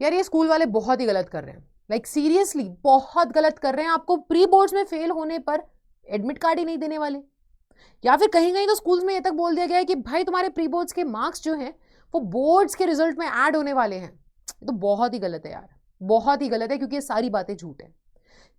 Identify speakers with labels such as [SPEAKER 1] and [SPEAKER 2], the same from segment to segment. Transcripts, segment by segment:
[SPEAKER 1] यार ये स्कूल वाले बहुत ही गलत कर रहे हैं, लाइक सीरियसली बहुत गलत कर रहे हैं। आपको प्री बोर्ड्स में फेल होने पर एडमिट कार्ड ही नहीं देने वाले, या फिर कहीं कहीं तो स्कूल्स में ये तक बोल दिया गया है कि भाई तुम्हारे प्री बोर्ड्स के मार्क्स जो हैं वो बोर्ड्स के रिजल्ट में ऐड होने वाले हैं। तो बहुत ही गलत है यार, बहुत ही गलत है, क्योंकि ये सारी बातें झूठ है।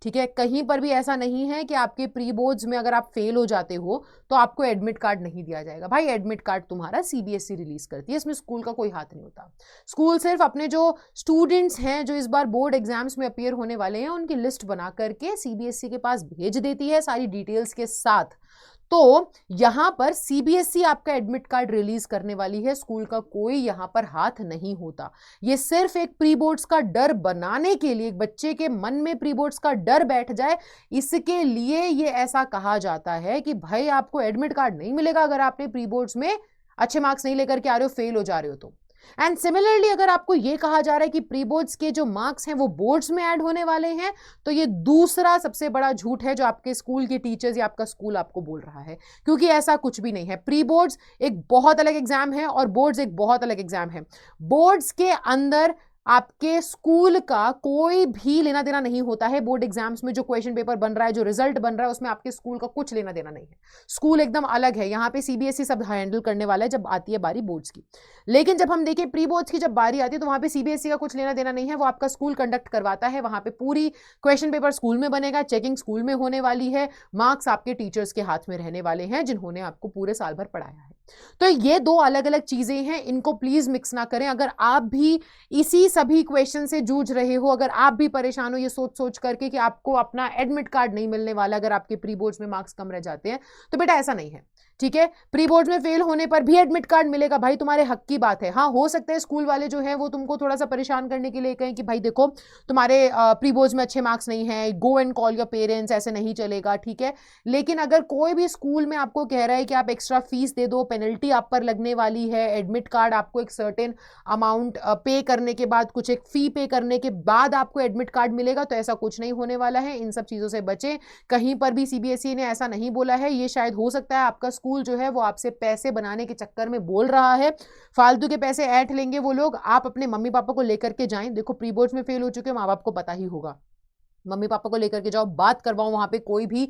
[SPEAKER 1] ठीक है, कहीं पर भी ऐसा नहीं है कि आपके प्री बोर्ड्स में अगर आप फेल हो जाते हो तो आपको एडमिट कार्ड नहीं दिया जाएगा। भाई एडमिट कार्ड तुम्हारा सीबीएसई रिलीज करती है, इसमें स्कूल का कोई हाथ नहीं होता। स्कूल सिर्फ अपने जो स्टूडेंट्स हैं जो इस बार बोर्ड एग्जाम्स में अपियर होने वाले हैं उनकी लिस्ट बना करके सीबीएसई के पास भेज देती है सारी डिटेल्स के साथ। तो यहां पर सीबीएसई आपका एडमिट कार्ड रिलीज करने वाली है, स्कूल का कोई यहां पर हाथ नहीं होता। ये सिर्फ एक प्री बोर्ड्स का डर बनाने के लिए, एक बच्चे के मन में प्री बोर्ड्स का डर बैठ जाए, इसके लिए ये ऐसा कहा जाता है कि भाई आपको एडमिट कार्ड नहीं मिलेगा अगर आपने प्री बोर्ड्स में अच्छे मार्क्स नहीं लेकर के आ रहे हो, फेल हो जा रहे हो तो। एंड सिमिलरली अगर आपको यह कहा जा रहा है कि प्री बोर्ड्स के जो मार्क्स हैं वो बोर्ड्स में ऐड होने वाले हैं, तो ये दूसरा सबसे बड़ा झूठ है जो आपके स्कूल के टीचर्स या आपका स्कूल आपको बोल रहा है, क्योंकि ऐसा कुछ भी नहीं है। प्री बोर्ड्स एक बहुत अलग एग्जाम है और बोर्ड्स एक बहुत अलग एग्जाम है। बोर्ड्स के अंदर आपके स्कूल का कोई भी लेना देना नहीं होता है। बोर्ड एग्जाम्स में जो क्वेश्चन पेपर बन रहा है, जो रिजल्ट बन रहा है, उसमें आपके स्कूल का कुछ लेना देना नहीं है। स्कूल एकदम अलग है, यहाँ पे सीबीएसई सब हैंडल करने वाला है जब आती है बारी बोर्ड्स की। लेकिन जब हम देखें प्री बोर्ड्स की जब बारी आती है तो वहां पे सीबीएसई का कुछ लेना देना नहीं है, वो आपका स्कूल कंडक्ट करवाता है। वहां पे पूरी क्वेश्चन पेपर स्कूल में बनेगा, चेकिंग स्कूल में होने वाली है, मार्क्स आपके टीचर्स के हाथ में रहने वाले हैं जिन्होंने आपको पूरे साल भर पढ़ाया है। तो ये दो अलग अलग चीजें हैं, इनको प्लीज मिक्स ना करें। अगर आप भी इसी सभी क्वेश्चन से जूझ रहे हो, अगर आप भी परेशान हो ये सोच सोच करके कि आपको अपना एडमिट कार्ड नहीं मिलने वाला अगर आपके प्री बोर्ड्स में मार्क्स कम रह जाते हैं, तो बेटा ऐसा नहीं है। ठीक है, प्री बोर्ड में फेल होने पर भी एडमिट कार्ड मिलेगा, भाई तुम्हारे हक की बात है। हाँ, हो सकता है स्कूल वाले जो है वो तुमको थोड़ा सा परेशान करने के लिए कहें कि भाई देखो तुम्हारे प्री बोर्ड्स में अच्छे मार्क्स नहीं है, go and call your parents, ऐसे नहीं चलेगा। ठीक है, लेकिन अगर कोई भी स्कूल में आपको कह रहा है कि आप एक्स्ट्रा फीस दे दो, पेनल्टी आप पर लगने वाली है, एडमिट कार्ड आपको एक सर्टेन अमाउंट पे करने के बाद, कुछ एक फी पे करने के बाद आपको एडमिट कार्ड मिलेगा, तो ऐसा कुछ नहीं होने वाला है। इन सब चीजों से बचें। कहीं पर भी सीबीएसई ने ऐसा नहीं बोला है। ये शायद हो सकता है आपका स्कूल जो है वो आपसे पैसे बनाने के चक्कर में बोल रहा है, फालतू के पैसे ऐंठ लेंगे वो लोग। आप अपने मम्मी पापा को लेकर के जाएं, देखो प्री बोर्ड्स में फेल हो चुके माँ बाप को पता ही होगा, मम्मी पापा को लेकर के जाओ, बात करवाओ, वहां पे कोई भी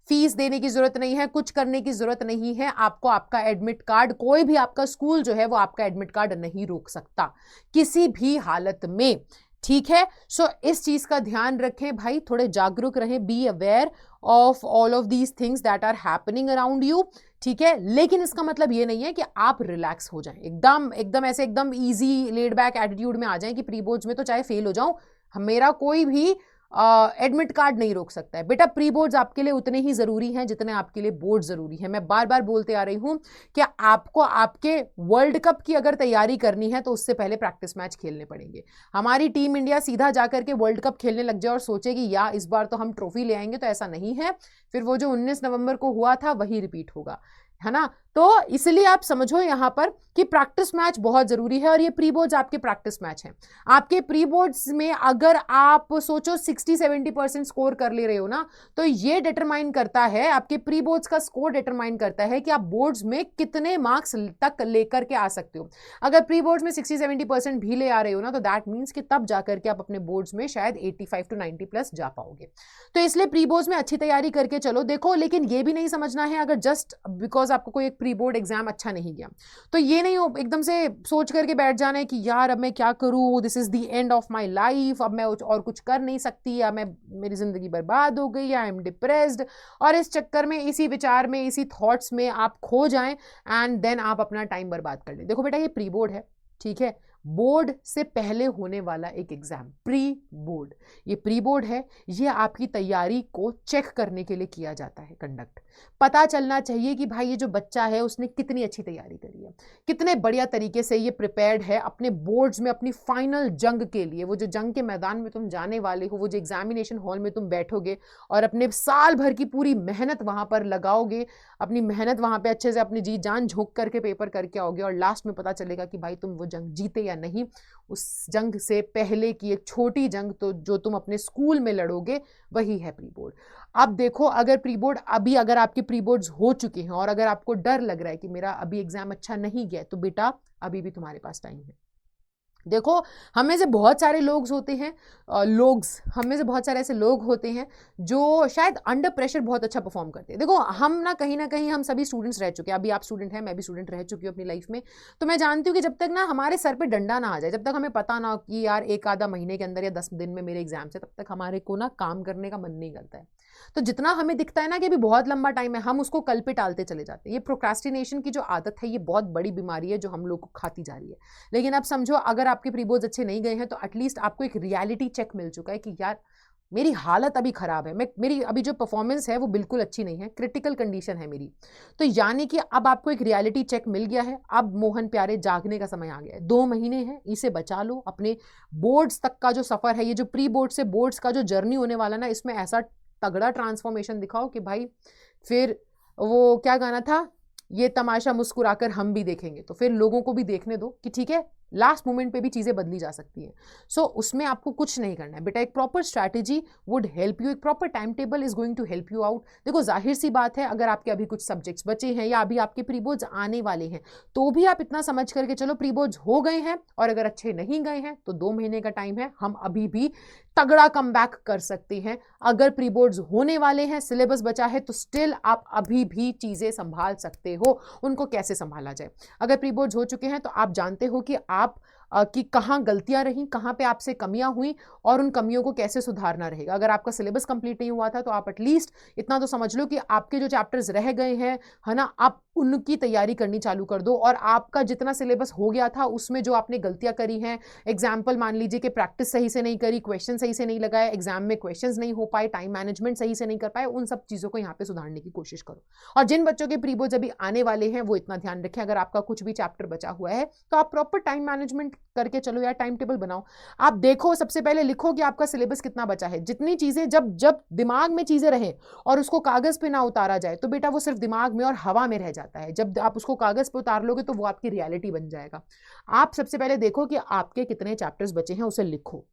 [SPEAKER 1] फीस देने की जरूरत नहीं है, कुछ करने की जरूरत नहीं है। आपको आपका एडमिट कार्ड, कोई भी आपका स्कूल जो है वो आपका एडमिट कार्ड नहीं रोक सकता किसी भी हालत में। ठीक है, सो इस चीज का ध्यान रखें भाई, थोड़े जागरूक रहें, be aware of all of these things that are happening around you. ठीक है, लेकिन इसका मतलब ये नहीं है कि आप रिलैक्स हो जाएं, एकदम एकदम ऐसे एकदम इजी लेड बैक एटीट्यूड में आ जाएं कि प्री बोर्ड्स में तो चाहे फेल हो जाऊं, मेरा कोई भी एडमिट कार्ड नहीं रोक सकता है। बेटा प्री बोर्ड्स आपके लिए उतने ही जरूरी हैं जितने आपके लिए बोर्ड जरूरी है। मैं बार बार बोलते आ रही हूं कि आपको आपके वर्ल्ड कप की अगर तैयारी करनी है तो उससे पहले प्रैक्टिस मैच खेलने पड़ेंगे। हमारी टीम इंडिया सीधा जाकर के वर्ल्ड कप खेलने लग जाए और सोचे कि या इस बार तो हम ट्रॉफी ले आएंगे, तो ऐसा नहीं है। फिर वो जो 19 नवंबर को हुआ था वही रिपीट होगा, है ना। तो इसलिए आप समझो यहां पर कि प्रैक्टिस मैच बहुत जरूरी है, और ये प्री बोर्ड्स आपके प्रैक्टिस मैच हैं। आपके प्री बोर्ड्स में अगर आप सोचो 60-70% स्कोर कर ले रहे हो ना, तो ये डिटरमाइन करता है, आपके प्री बोर्ड्स का स्कोर डिटरमाइन करता है कि आप बोर्ड्स में कितने मार्क्स तक लेकर के आ सकते हो। अगर प्री बोर्ड्स में 60-70% भी ले आ रहे हो ना, तो दैट मीन्स कि तब जाकर के आप अपने बोर्ड्स में शायद 85-90+ जा पाओगे। तो इसलिए प्री बोर्ड्स में अच्छी तैयारी करके चलो। देखो, लेकिन ये भी नहीं समझना है अगर जस्ट बिकॉज आपको कोई एक प्री बोर्ड एग्जाम अच्छा नहीं गया तो ये नहीं हो एकदम से सोच करके बैठ जाना है कि यार अब मैं क्या करूं, this is the end of my life, अब मैं और कुछ कर नहीं सकती, या मैं मेरी जिंदगी बर्बाद हो गई, या आई एम डिप्रेस्ड, और इस चक्कर में, इसी विचार में, इसी थॉट्स में आप खो जाएं एंड देन आप अपना टाइम बर्बाद कर लें। देखो बेटा, ये प्री बोर्ड है, ठीक है, बोर्ड से पहले होने वाला एक एग्जाम, प्री बोर्ड। ये प्री बोर्ड है, ये आपकी तैयारी को चेक करने के लिए किया जाता है, कंडक्ट। पता चलना चाहिए कि भाई ये जो बच्चा है उसने कितनी अच्छी तैयारी करी है, कितने बढ़िया तरीके से ये प्रिपेयर्ड है अपने बोर्ड्स में, अपनी फाइनल जंग के लिए। वो जो जंग के मैदान में तुम जाने वाले हो, वो जो एग्जामिनेशन हॉल में तुम बैठोगे और अपने साल भर की पूरी मेहनत वहां पर लगाओगे, अपनी मेहनत वहां पे अच्छे से अपनी जी जान झोंक करके पेपर करके आओगे, और लास्ट में पता चलेगा कि भाई तुम वो जंग जीते या नहीं। उस जंग से पहले की एक छोटी जंग तो जो तुम अपने स्कूल में लड़ोगे, वही है प्री बोर्ड। अब देखो, अगर प्री बोर्ड अभी, अगर आपके प्री बोर्ड्स हो चुके हैं और अगर आपको डर लग रहा है कि मेरा अभी एग्जाम अच्छा नहीं गया, तो बेटा अभी भी तुम्हारे पास टाइम है। देखो, हम में से बहुत सारे लोग होते हैं, हम में से बहुत सारे ऐसे लोग होते हैं जो शायद अंडर प्रेशर बहुत अच्छा परफॉर्म करते हैं। देखो, हम ना कहीं हम सभी स्टूडेंट्स रह चुके हैं, अभी आप स्टूडेंट हैं, मैं भी स्टूडेंट रह चुकी हूँ अपनी लाइफ में। तो मैं जानती हूँ कि जब तक ना हमारे सर पे डंडा ना आ जाए, जब तक हमें पता ना हो कि यार एक आधा महीने के अंदर या 10 दिन में मेरे एग्जाम है, तब तक हमारे को ना काम करने का मन नहीं करता है। तो जितना हमें दिखता है ना कि अभी बहुत लंबा टाइम है, हम उसको कल पे टालते चले जाते हैं। ये प्रोक्रास्टिनेशन की जो आदत है, ये बहुत बड़ी बीमारी है जो हम लोग को खाती जा रही है। लेकिन अब समझो, अगर आपके प्री बोर्ड्स अच्छे नहीं गए हैं तो एटलीस्ट आपको एक रियलिटी चेक मिल चुका है कि यार मेरी हालत अभी खराब है, मेरी अभी जो परफॉर्मेंस है वो बिल्कुल अच्छी नहीं है, क्रिटिकल कंडीशन है मेरी। तो यानी कि अब आपको एक रियलिटी चेक मिल गया है। अब मोहन प्यारे जागने का समय आ गया है। 2 महीने हैं, इसे बचा लो। अपने बोर्ड्स तक का जो सफर है, ये जो प्री बोर्ड से बोर्ड्स का जो जर्नी होने वाला ना, इसमें ऐसा तगड़ा ट्रांसफॉर्मेशन दिखाओ कि भाई फिर वो क्या गाना था, ये तमाशा मुस्कुराकर हम भी देखेंगे। तो फिर लोगों को भी देखने दो कि ठीक है, लास्ट मोमेंट पे भी चीज़ें बदली जा सकती हैं। सो उसमें आपको कुछ नहीं करना है बेटा। एक proper strategy would help you, एक proper time table is going to help you out. देखो, जाहिर सी बात है, अगर आपके अभी कुछ सब्जेक्ट्स बचे हैं या अभी आपके प्री बोर्ड्स आने वाले हैं, तो भी आप इतना समझ करके चलो प्री बोर्ड्स हो गए हैं, और अगर अच्छे नहीं गए हैं तो 2 महीने का टाइम है, हम अभी भी तगड़ा कमबैक कर सकते हैं। अगर प्री बोर्ड्स होने वाले हैं, सिलेबस बचा है, तो स्टिल आप अभी भी चीज़ें संभाल सकते हो। उनको कैसे संभाला जाए? अगर प्री बोर्ड्स हो चुके हैं तो आप जानते हो कि आप कि कहाँ गलतियां रहीं, कहाँ पे आपसे कमियां हुई, और उन कमियों को कैसे सुधारना रहेगा। अगर आपका सिलेबस कंप्लीट नहीं हुआ था तो आप एटलीस्ट इतना तो समझ लो कि आपके जो चैप्टर्स रह गए हैं, है ना, आप उनकी तैयारी करनी चालू कर दो। और आपका जितना सिलेबस हो गया था उसमें जो आपने गलतियां करी हैं, एग्जाम्पल मान लीजिए कि प्रैक्टिस सही से नहीं करी, क्वेश्चन सही से नहीं लगाए, एग्जाम में क्वेश्चन नहीं हो पाए, टाइम मैनेजमेंट सही से नहीं कर पाए, उन सब चीज़ों को यहाँ पे सुधारने की कोशिश करो। और जिन बच्चों के प्री बोर्ड्स अभी आने वाले हैं वो इतना ध्यान रखें, अगर आपका कुछ भी चैप्टर बचा हुआ है तो आप प्रॉपर टाइम मैनेजमेंट करके चलो, यार टाइम टेबल बनाओ। आप देखो, सबसे पहले लिखो कि आपका सिलेबस कितना बचा है। जितनी चीजें जब जब दिमाग में चीजें रहें और उसको कागज पे ना उतारा जाए तो बेटा वो सिर्फ दिमाग में और हवा में रह जाता है। जब आप उसको कागज पे उतार लोगे तो वो आपकी रियलिटी बन जाएगा। आप सबसे पहले देखो कि आपके कितने चैप्टर्स बचे हैं, उसे लिखो।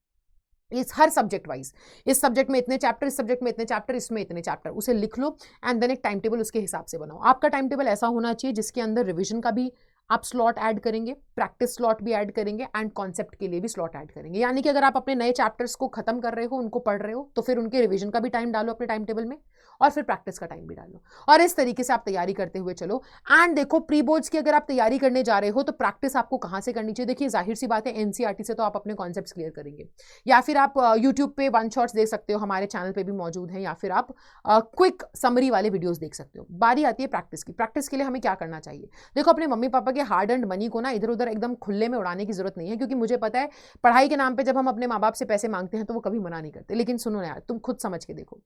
[SPEAKER 1] इस हर सब्जेक्ट वाइज, इस सब्जेक्ट में इतने चैप्टर, इस सब्जेक्ट में इतने चैप्टर, इसमें इतने चैप्टर, उसे लिख लो। एंड देन एक टाइम टेबल उसके हिसाब से बनाओ। आपका टाइम टेबल ऐसा होना चाहिए जिसके अंदर रिवीजन का भी आप स्लॉट ऐड करेंगे, प्रैक्टिस स्लॉट भी ऐड करेंगे, एंड कॉन्सेप्ट के लिए भी स्लॉट ऐड करेंगे। यानी कि अगर आप अपने नए चैप्टर्स को खत्म कर रहे हो, उनको पढ़ रहे हो, तो फिर उनके रिवीजन का भी टाइम डालो अपने टाइम टेबल में, और फिर प्रैक्टिस का टाइम भी डालो। और इस तरीके से आप तैयारी करते हुए चलो। एंड देखो, प्री बोर्ड्स की अगर आप तैयारी करने जा रहे हो तो प्रैक्टिस आपको कहाँ से करनी चाहिए? देखिए, जाहिर सी बात है, एनसीईआरटी से तो आप अपने कॉन्सेप्ट्स क्लियर करेंगे, या फिर आप यूट्यूब पे वन शॉट्स देख सकते हो, हमारे चैनल पे भी मौजूद है, या फिर आप क्विक समरी वाले वीडियोस देख सकते हो। बारी आती है प्रैक्टिस की। प्रैक्टिस के लिए हमें क्या करना चाहिए? देखो, अपने मम्मी पापा के हार्ड एंड मनी को ना इधर उधर एकदम खुले में उड़ाने की जरूरत नहीं है, क्योंकि मुझे पता है पढ़ाई के नाम पे जब हम अपने माँ बाप से पैसे मांगते हैं तो वो कभी मना नहीं करते। लेकिन सुनो ना यार, तुम खुद समझ के देखो,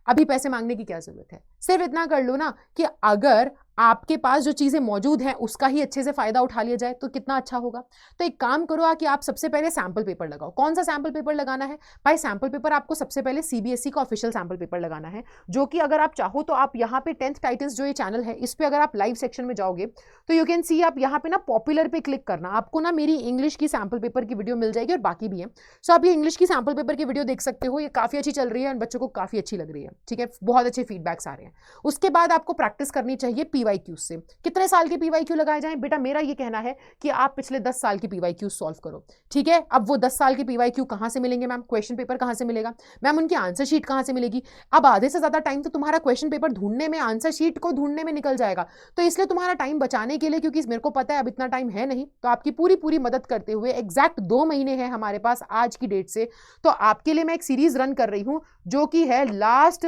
[SPEAKER 1] अभी पैसे मांगने की क्या जरूरत है? सिर्फ इतना कर लो ना कि अगर आपके पास जो चीजें मौजूद हैं उसका ही अच्छे से फायदा उठा लिया जाए तो कितना अच्छा होगा। तो एक काम करो कि आप सबसे पहले सैंपल पेपर लगाओ। कौन सा सैंपल पेपर लगाना है भाई? सैंपल पेपर आपको सबसे पहले सीबीएसई का ऑफिशियल सैंपल पेपर लगाना है, जो कि अगर आप चाहो तो आप यहाँ पे 10th टाइटन्स जो ये चैनल है, इस पे अगर आप लाइव सेक्शन में जाओगे तो यू कैन सी, आप यहाँ पे ना पॉपुलर पे क्लिक करना, आपको ना मेरी इंग्लिश की सैंपल पेपर की वीडियो मिल जाएगी, और बाकी भी है। सो आप ये इंग्लिश की सैंपल पेपर की वीडियो देख सकते हो, ये काफी अच्छी चल रही है और बच्चों को काफी अच्छी लग रही है, ठीक है, बहुत अच्छे फीडबैक्स आ रहे हैं। उसके बाद आपको प्रैक्टिस करनी चाहिए पीवाईक्यू से। कितने साल के पीवाईक्यू लगाए जाएं? बेटा मेरा ये कहना है कि आप पिछले 10 साल की पीवाईक्यू सॉल्व करो, ठीक है। अब वो 10 साल के पीवाईक्यू कहां से मिलेंगे मैम? क्वेश्चन पेपर कहां से मिलेगा मैम? उनकी आंसर शीट कहां से मिलेगी? अब आधे से ज्यादा टाइम तो तुम्हारा क्वेश्चन पेपर ढूंढने में, आंसर शीट को ढूंढने में निकल जाएगा। तो इसलिए तुम्हारा टाइम बचाने के लिए, क्योंकि मेरे को पता है अब इतना टाइम है नहीं, तो आपकी पूरी पूरी मदद करते हुए, एग्जैक्ट 2 महीने हैं हमारे पास आज की डेट से, तो आपके लिए मैं एक सीरीज रन कर रही हूं जो कि है लास्ट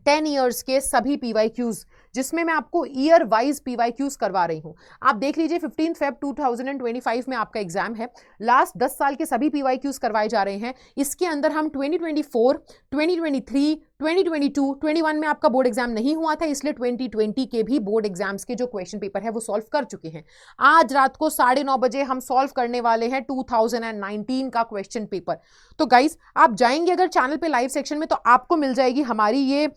[SPEAKER 1] 10 ईयर्स के सभी पीवाईक्यूज, जिसमें मैं आपको ईयर वाइज पीवाईक्यूज करवा रही हूं। आप देख लीजिए 15 फेब 2025 में आपका एग्जाम है। लास्ट 10 साल के सभी पीवाईक्यूज करवाए जा रहे हैं। इसके अंदर हम 2024, 2023, 2022, 21 में आपका बोर्ड एग्जाम नहीं हुआ था, इसलिए 2020 के भी बोर्ड एग्जाम्स के जो क्वेश्चन पेपर है वो सॉल्व कर चुके हैं। आज रात को 9:30 बजे हम सॉल्व करने वाले हैं 2019 का क्वेश्चन पेपर। तो गाइज, आप जाएंगे अगर चैनल पे लाइव सेक्शन में, तो आपको मिल जाएगी हमारी ये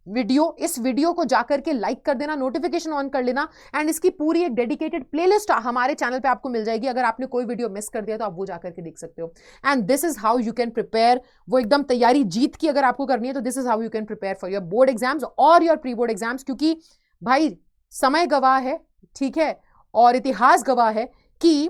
[SPEAKER 1] वीडियो। इस वीडियो को जाकर के लाइक कर देना, नोटिफिकेशन ऑन कर लेना, एंड इसकी पूरी एक डेडिकेटेड प्लेलिस्ट हमारे चैनल पे आपको मिल जाएगी। अगर आपने कोई वीडियो मिस कर दिया तो आप वो जाकर के देख सकते हो। And this is how you can prepare, वो एकदम तैयारी जीत की अगर आपको करनी है तो this is how you can prepare for your board exams और योर प्री बोर्ड एग्जाम्स। क्योंकि भाई समय गवाह है, ठीक है, और इतिहास गवाह है कि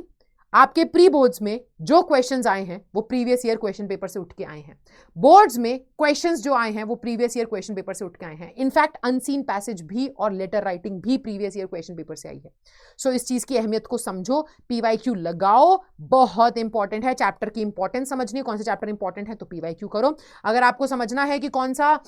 [SPEAKER 1] आपके प्री बोर्ड्स में जो क्वेश्चंस आए हैं वो प्रीवियस ईयर क्वेश्चन पेपर से उठ के आए हैं। बोर्ड्स में क्वेश्चंस जो आए हैं वो प्रीवियस ईयर क्वेश्चन पेपर से उठ के आए हैं। इनफैक्ट अनसीन पैसेज भी और लेटर राइटिंग भी प्रीवियस ईयर क्वेश्चन पेपर से आई है। सो इस चीज की अहमियत को समझो, पीवाईक्यू लगाओ, बहुत इंपॉर्टेंट है। चैप्टर की इंपॉर्टेंस समझनी है, कौन सा चैप्टर इंपॉर्टेंट है तो पीवाईक्यू करो। अगर आपको समझना है कि कौन सा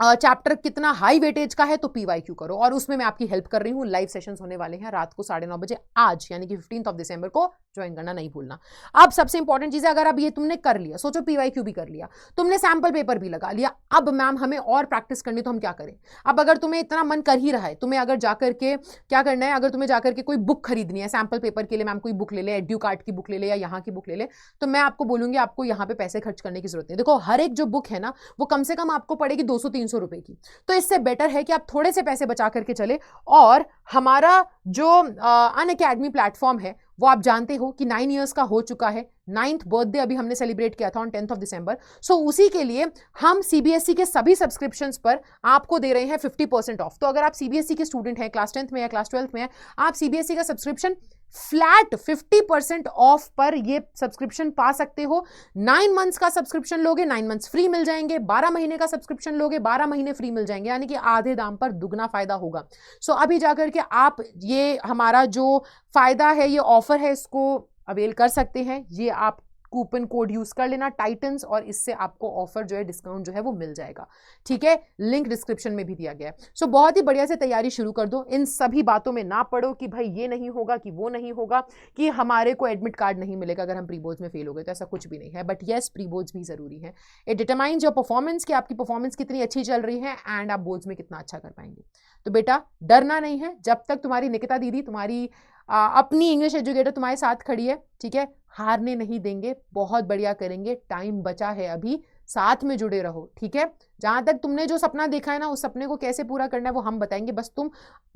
[SPEAKER 1] चैप्टर कितना हाई वेटेज का है तो पीवाईक्यू करो, और उसमें मैं आपकी हेल्प कर रही हूं। लाइव सेशंस होने वाले हैं रात को 9:30 बजे आज, यानी कि 15 दिसंबर को ज्वाइन करना नहीं भूलना। अब सबसे इंपॉर्टेंट चीज है, अगर अब ये तुमने कर लिया, सोचो पीवाईक्यू भी कर लिया, तुमने सैंपल पेपर भी लगा लिया, अब मैम हमें और प्रैक्टिस करनी, तो हम क्या करें? अब अगर तुम्हें इतना मन कर ही रहा है, तुम्हें अगर जाकर के क्या करना है, अगर तुम्हें जाकर के कोई बुक खरीदनी है सैंपल पेपर के लिए, मैम कोई बुक ले ले, एड्यूकार्ट की बुक ले ले या यहाँ की बुक ले ले, तो मैं आपको बोलूंगी आपको यहाँ पे पैसे खर्च करने की जरूरत नहीं। देखो हर एक जो बुक है ना वो कम से कम आपको पड़ेगी 200-300 रुपए की, तो इससे बेटर है कि आप थोड़े से पैसे बचा करके चले। और हमारा जो अनअकैडमी प्लेटफॉर्म है वो आप जानते हो कि 9 इयर्स का हो चुका है। 9th बर्थडे अभी हमने सेलिब्रेट किया था ऑन 10th दिसंबर। सो उसी के लिए हम सीबीएसई के सभी सब्सक्रिप्शंस पर आपको दे रहे हैं 50% ऑफ। तो अगर आप सीबीएसई के स्टूडेंट हैं, क्लास 10th में या क्लास 12th में है, आप सीबीएसई का सब्सक्रिप्शन फ्लैट 50% ऑफ पर ये सब्सक्रिप्शन पा सकते हो। 9 मंथ्स का सब्सक्रिप्शन लोगे 9 मंथ्स फ्री मिल जाएंगे, 12 महीने का सब्सक्रिप्शन लोगे 12 महीने फ्री मिल जाएंगे, यानी कि आधे दाम पर दुगना फायदा होगा। सो अभी जाकर के आप ये हमारा जो फायदा है, ये ऑफर है, इसको अवेल कर सकते हैं। ये आप कूपन कोड यूज कर लेना टाइटन्स, और इससे आपको ऑफर जो है, डिस्काउंट जो है वो मिल जाएगा। ठीक है, लिंक डिस्क्रिप्शन में भी दिया गया है। सो बहुत ही बढ़िया से तैयारी शुरू कर दो। इन सभी बातों में ना पड़ो कि भाई ये नहीं होगा, कि वो नहीं होगा, कि हमारे को एडमिट कार्ड नहीं मिलेगा अगर हम प्री बोर्ड्स में फेल हो गए, तो ऐसा कुछ भी नहीं है। बट येस, प्री बोर्ड्स भी जरूरी है। इट डिटरमाइंस योर परफॉर्मेंस, कि आपकी परफॉर्मेंस कितनी अच्छी चल रही है एंड आप बोर्ड्स में कितना अच्छा कर पाएंगे। तो बेटा डरना नहीं है, जब तक तुम्हारी निकिता दीदी, तुम्हारी अपनी इंग्लिश एजुकेटर तुम्हारे साथ खड़ी है, ठीक है, हारने नहीं देंगे, बहुत बढ़िया करेंगे। टाइम बचा है अभी, साथ में जुड़े रहो। ठीक है, जहां तक तुमने जो सपना देखा है ना, उस सपने को कैसे पूरा करना है वो हम बताएंगे, बस तुम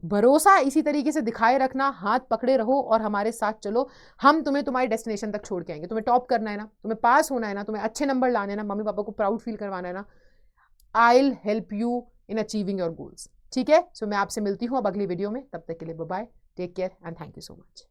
[SPEAKER 1] भरोसा इसी तरीके से दिखाए रखना, हाथ पकड़े रहो और हमारे साथ चलो। हम तुम्हें तुम्हारी डेस्टिनेशन तक छोड़ के आएंगे। तुम्हें टॉप करना है ना, तुम्हें पास होना है ना, तुम्हें अच्छे नंबर लाने हैं ना, मम्मी पापा को प्राउड फील करवाना है ना, I will help you in achieving your goals. ठीक है, सो मैं आपसे मिलती हूँ अब अगली वीडियो में। तब तक के लिए bye bye, take care and thank you so much.